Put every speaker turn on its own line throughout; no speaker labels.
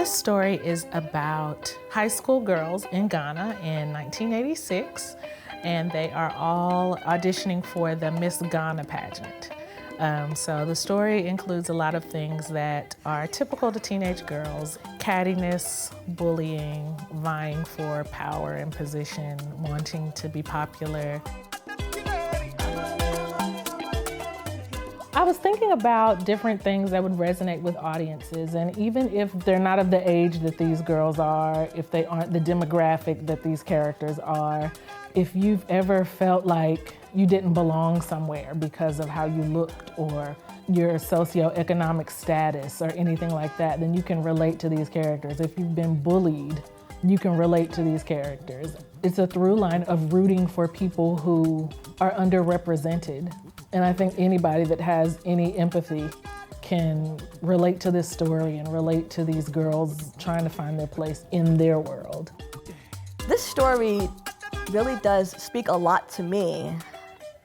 This story is about high school girls in Ghana in 1986, and they are all auditioning for the Miss Ghana pageant. So the story includes a lot of things that are typical to teenage girls: cattiness, bullying, vying for power and position, wanting to be popular. I was thinking about different things that would resonate with audiences, and even if they're not of the age that these girls are, if they aren't the demographic that these characters are, if you've ever felt like you didn't belong somewhere because of how you looked or your socioeconomic status or anything like that, then you can relate to these characters. If you've been bullied, you can relate to these characters. It's a through line of rooting for people who are underrepresented. And I think anybody that has any empathy can relate to this story and relate to these girls trying to find their place in their world.
This story really does speak a lot to me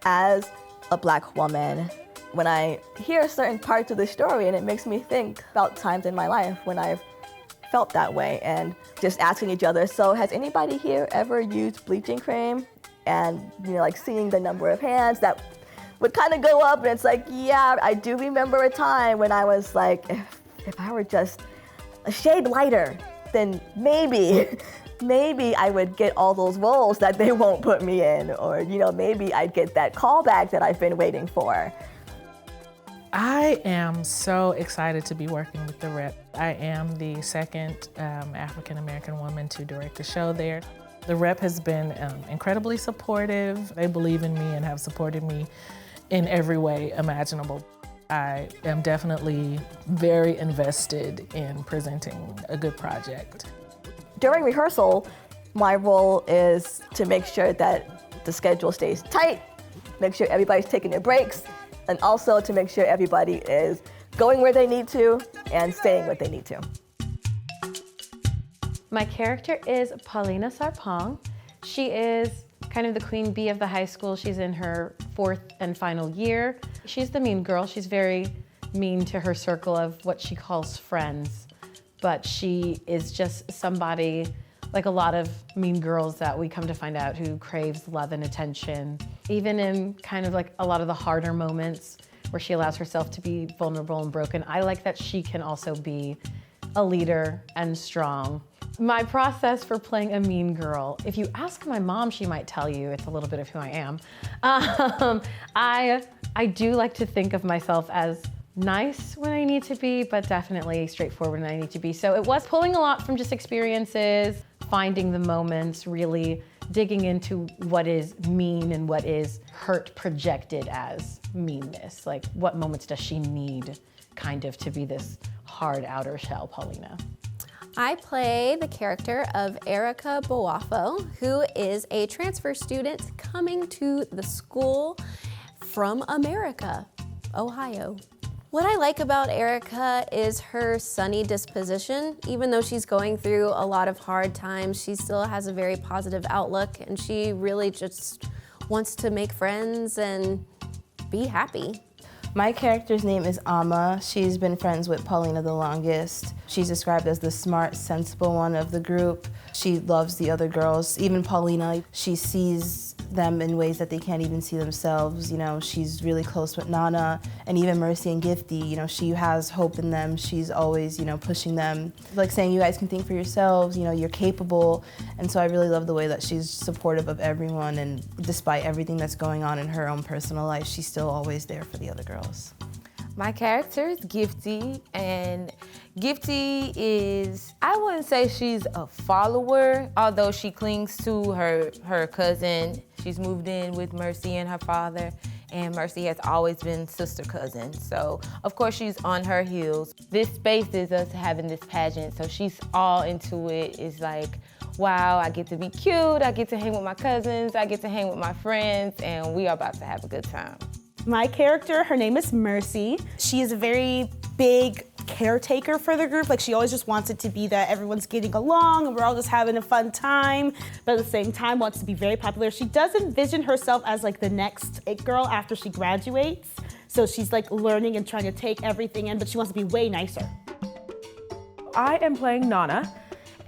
as a Black woman. When I hear certain parts of the story, and it makes me think about times in my life when I've felt that way, and just asking each other, so has anybody here ever used bleaching cream? And like seeing the number of hands that would kind of go up, and it's like, yeah, I do remember a time when I was like, if I were just a shade lighter, then maybe I would get all those roles that they won't put me in, or maybe I'd get that callback that I've been waiting for.
I am so excited to be working with the Rep. I am the second African-American woman to direct a show there. The Rep has been incredibly supportive. They believe in me and have supported me in every way imaginable. I am definitely very invested in presenting a good project.
During rehearsal, my role is to make sure that the schedule stays tight, make sure everybody's taking their breaks, and also to make sure everybody is going where they need to and saying what they need to.
My character is Paulina Sarpong. She is kind of the queen bee of the high school. She's in her 4th and final year. She's the mean girl. She's very mean to her circle of what she calls friends, but she is just somebody, like a lot of mean girls that we come to find out, who craves love and attention. Even in kind of like a lot of the harder moments where she allows herself to be vulnerable and broken, I like that she can also be a leader and strong. My process for playing a mean girl, if you ask my mom, she might tell you it's a little bit of who I am. I do like to think of myself as nice when I need to be, but definitely straightforward when I need to be. So it was pulling a lot from just experiences, finding the moments, really digging into what is mean and what is hurt projected as meanness. Like, what moments does she need kind of to be this hard outer shell Paulina?
I play the character of Erica Boafo, who is a transfer student coming to the school from America, Ohio. What I like about Erica is her sunny disposition. Even though she's going through a lot of hard times, she still has a very positive outlook, and she really just wants to make friends and be happy.
My character's name is Amma. She's been friends with Paulina the longest. She's described as the smart, sensible one of the group. She loves the other girls. Even Paulina, she sees them in ways that they can't even see themselves. She's really close with Nana, and even Mercy and Gifty. She has hope in them. She's always, pushing them. Like saying, you guys can think for yourselves, you're capable. And so I really love the way that she's supportive of everyone, and despite everything that's going on in her own personal life, she's still always there for the other girls.
My character is Gifty, and Gifty is, I wouldn't say she's a follower, although she clings to her cousin. She's moved in with Mercy and her father, and Mercy has always been sister cousin. So, of course, she's on her heels. This space is us having this pageant, so she's all into it. It's like, wow, I get to be cute, I get to hang with my cousins, I get to hang with my friends, and we are about to have a good time.
My character, her name is Mercy. She is a very big caretaker for the group. Like, she always just wants it to be that everyone's getting along and we're all just having a fun time, but at the same time wants to be very popular. She does envision herself as like the next it girl after she graduates. So she's like learning and trying to take everything in, but she wants to be way nicer.
I am playing Nana,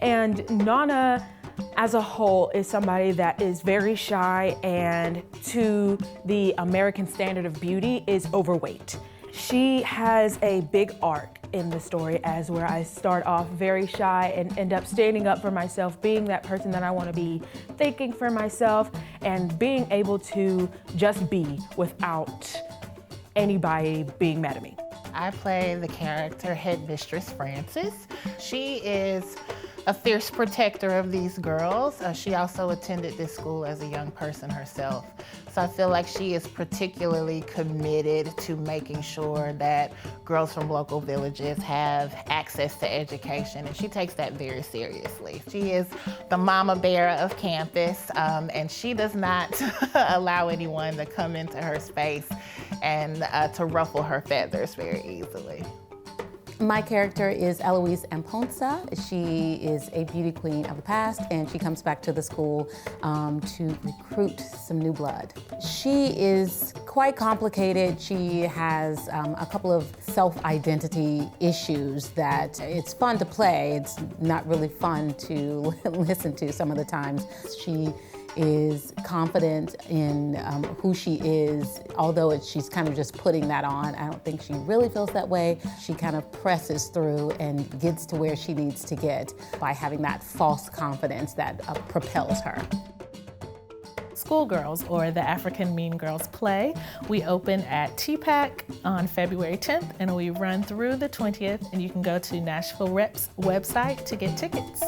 and Nana as a whole is somebody that is very shy and to the American standard of beauty is overweight. She has a big arc in the story as where I start off very shy and end up standing up for myself, being that person that I want to be, thinking for myself, and being able to just be without anybody being mad at me.
I play the character Headmistress Frances. She is a fierce protector of these girls. She also attended this school as a young person herself. So I feel like she is particularly committed to making sure that girls from local villages have access to education, and she takes that very seriously. She is the mama bear of campus, and she does not allow anyone to come into her space and to ruffle her feathers very easily.
My character is Eloise Amponsa. She is a beauty queen of the past, and she comes back to the school to recruit some new blood. She is quite complicated. She has a couple of self-identity issues that it's fun to play. It's not really fun to listen to some of the times. She is confident in who she is, although she's kind of just putting that on. I don't think she really feels that way. She kind of presses through and gets to where she needs to get by having that false confidence that propels her.
Schoolgirls, or the African Mean Girls play. We open at TPAC on February 10th, and we run through the 20th, and you can go to Nashville Rep's website to get tickets.